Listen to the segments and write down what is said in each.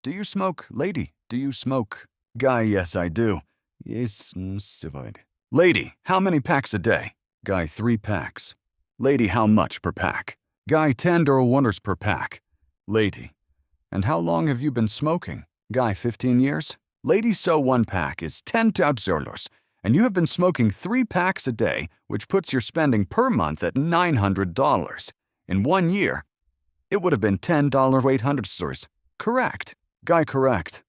Do you smoke? Lady, do you smoke? Guy, yes, I do. Yes, savoid. Lady, how many packs a day? Guy, 3 packs. Lady, how much per pack? Guy, $10 per pack. Lady, and how long have you been smoking? Guy, 15 years. Lady, so 1 pack is $10, and you have been smoking 3 packs a day, which puts your spending per month at $900. In 1 year, it would have been $10,800. Correct. Guy, correct.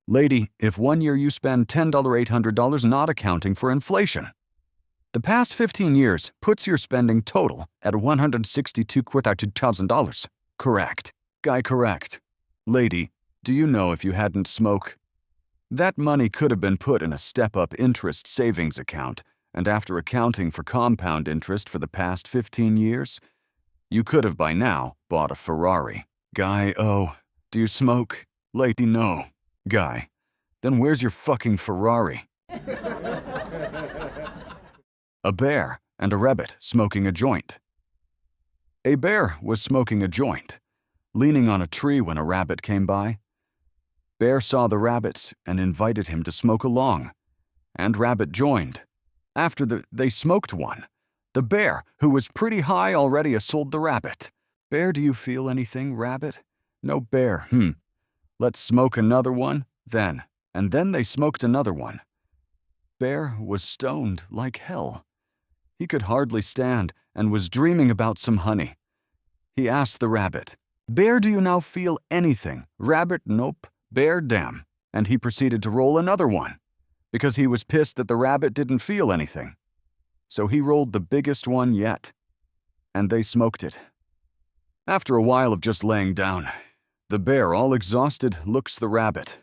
Lady, if 1 year you spend $10,800 not accounting for inflation. The past 15 years puts your spending total at $162,000. Correct. Guy, correct. Lady, do you know if you hadn't smoked? That money could have been put in a step-up interest savings account, and after accounting for compound interest for the past 15 years, you could have by now bought a Ferrari. Guy, oh, do you smoke? Lady, no. Guy, then where's your fucking Ferrari? A bear and a rabbit smoking a joint. A bear was smoking a joint, leaning on a tree when a rabbit came by. Bear saw the rabbit and invited him to smoke along, and rabbit joined. After they smoked one, the bear, who was pretty high already, assaulted the rabbit. Bear, do you feel anything, rabbit? No, bear, Let's smoke another one, then. And then they smoked another one. Bear was stoned like hell. He could hardly stand and was dreaming about some honey. He asked the rabbit, Bear, do you now feel anything? Rabbit, nope. Bear, damn. And he proceeded to roll another one, because he was pissed that the rabbit didn't feel anything. So he rolled the biggest one yet, and they smoked it. After a while of just laying down, the bear, all exhausted, looks the rabbit.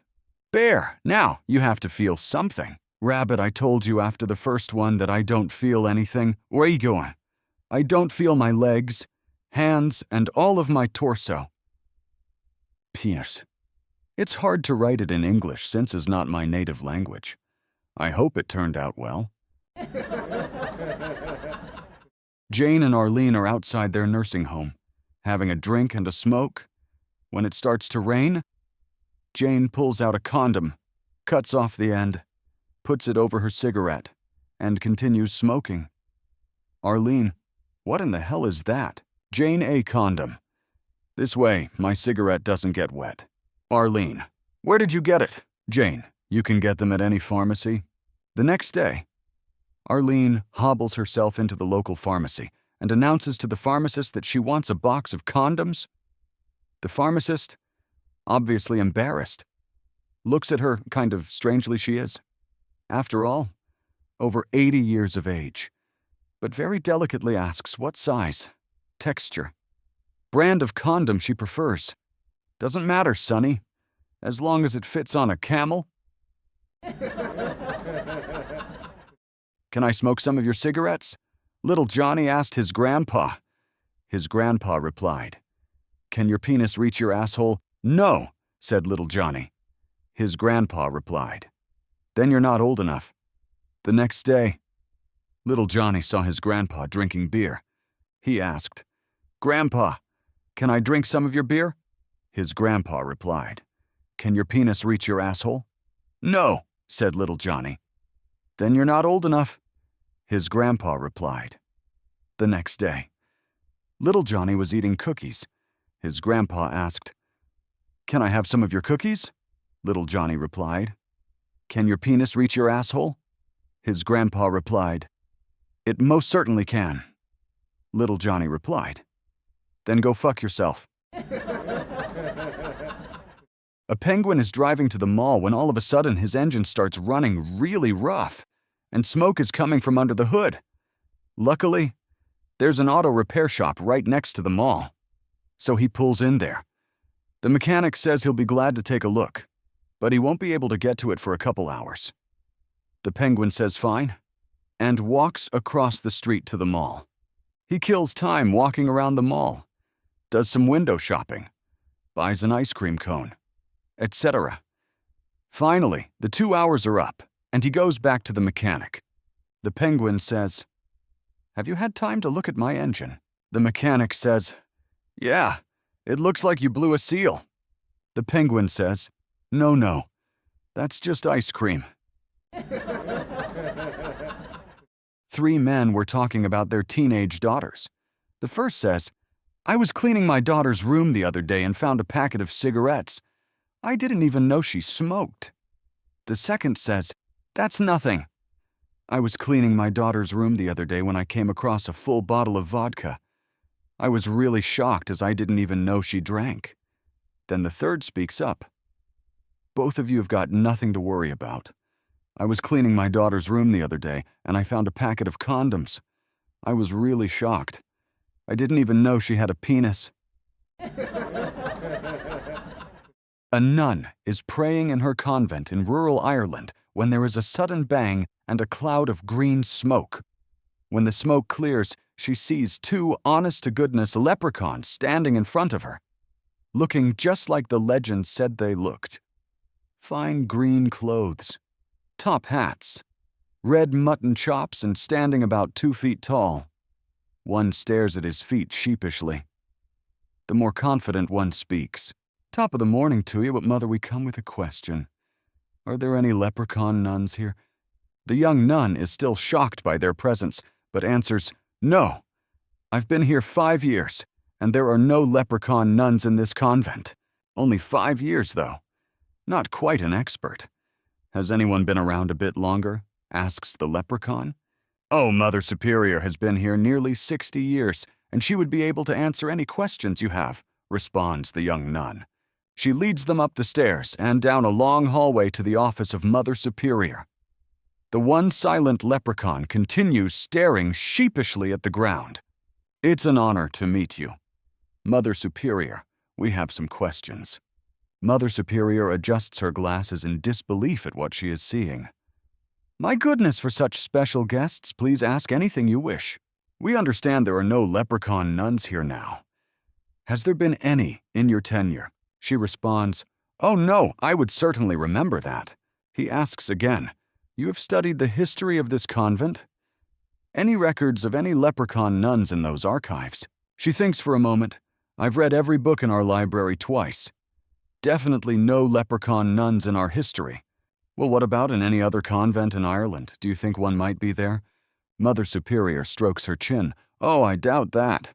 Bear, now you have to feel something. Rabbit, I told you after the first one that I don't feel anything. Where you going? I don't feel my legs, hands, and all of my torso. Pierce. It's hard to write it in English since it's not my native language. I hope it turned out well. Jane and Arlene are outside their nursing home, having a drink and a smoke. When it starts to rain, Jane pulls out a condom, cuts off the end, puts it over her cigarette, and continues smoking. Arlene, what in the hell is that? Jane, a condom. This way, my cigarette doesn't get wet. Arlene, where did you get it? Jane, you can get them at any pharmacy. The next day, Arlene hobbles herself into the local pharmacy and announces to the pharmacist that she wants a box of condoms. The pharmacist, obviously embarrassed, looks at her kind of strangely she is. After all, over 80 years of age, but very delicately asks what size, texture, brand of condom she prefers. Doesn't matter, Sonny, as long as it fits on a camel. Can I smoke some of your cigarettes? Little Johnny asked his grandpa. His grandpa replied, Can your penis reach your asshole? No, said little Johnny. His grandpa replied, Then you're not old enough. The next day, little Johnny saw his grandpa drinking beer. He asked, Grandpa, can I drink some of your beer? His grandpa replied, Can your penis reach your asshole? No, said little Johnny. Then you're not old enough. His grandpa replied. The next day, little Johnny was eating cookies. His grandpa asked, Can I have some of your cookies? Little Johnny replied, Can your penis reach your asshole? His grandpa replied, It most certainly can. Little Johnny replied, Then go fuck yourself. A penguin is driving to the mall when all of a sudden his engine starts running really rough, and smoke is coming from under the hood. Luckily, there's an auto repair shop right next to the mall, so he pulls in there. The mechanic says he'll be glad to take a look, but he won't be able to get to it for a couple hours. The penguin says fine, and walks across the street to the mall. He kills time walking around the mall, does some window shopping, buys an ice cream cone, etc. Finally, the 2 hours are up, and he goes back to the mechanic. The penguin says, Have you had time to look at my engine? The mechanic says, Yeah, it looks like you blew a seal. The penguin says, No, no, that's just ice cream. 3 men were talking about their teenage daughters. The first says, "I was cleaning my daughter's room the other day and found a packet of cigarettes. I didn't even know she smoked." The second says, "That's nothing. I was cleaning my daughter's room the other day when I came across a full bottle of vodka. I was really shocked as I didn't even know she drank." Then the third speaks up. "Both of you have got nothing to worry about. I was cleaning my daughter's room the other day and I found a packet of condoms. I was really shocked. I didn't even know she had a penis." A nun is praying in her convent in rural Ireland when there is a sudden bang and a cloud of green smoke. When the smoke clears, she sees 2 honest-to-goodness leprechauns standing in front of her, looking just like the legend said they looked. Fine green clothes, top hats, red mutton chops, and standing about 2 feet tall. One stares at his feet sheepishly. The more confident one speaks. "Top of the morning to you, but Mother, we come with a question. Are there any leprechaun nuns here?" The young nun is still shocked by their presence, but answers, "No. I've been here 5 years, and there are no leprechaun nuns in this convent. Only 5 years, though. Not quite an expert." "Has anyone been around a bit longer?" asks the leprechaun. "Oh, Mother Superior has been here nearly 60 years, and she would be able to answer any questions you have," responds the young nun. She leads them up the stairs and down a long hallway to the office of Mother Superior. The one silent leprechaun continues staring sheepishly at the ground. "It's an honor to meet you. Mother Superior, we have some questions." Mother Superior adjusts her glasses in disbelief at what she is seeing. "My goodness, for such special guests, please ask anything you wish. We understand there are no leprechaun nuns here now. Has there been any in your tenure?" She responds, "Oh no, I would certainly remember that." He asks again, "You have studied the history of this convent? Any records of any leprechaun nuns in those archives?" She thinks for a moment. "I've read every book in our library twice. Definitely no leprechaun nuns in our history." "Well, what about in any other convent in Ireland? Do you think one might be there?" Mother Superior strokes her chin. "Oh, I doubt that.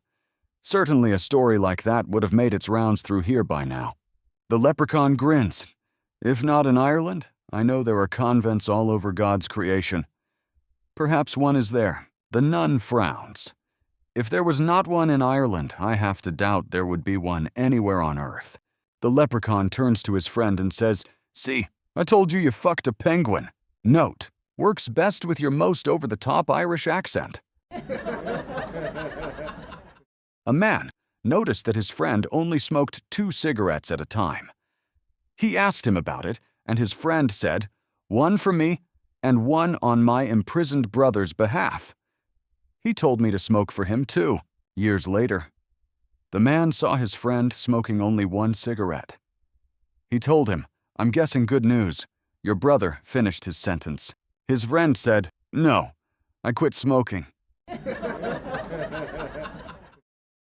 Certainly a story like that would have made its rounds through here by now." The leprechaun grins. "If not in Ireland, I know there are convents all over God's creation. Perhaps one is there." The nun frowns. "If there was not one in Ireland, I have to doubt there would be one anywhere on earth." The leprechaun turns to his friend and says, "See, I told you fucked a penguin. Note, works best with your most over-the-top Irish accent." A man noticed that his friend only smoked 2 cigarettes at a time. He asked him about it, and his friend said, "One for me and one on my imprisoned brother's behalf." He told me to smoke for him too, years later. The man saw his friend smoking only 1 cigarette. He told him, "I'm guessing good news. Your brother finished his sentence." His friend said, "No, I quit smoking."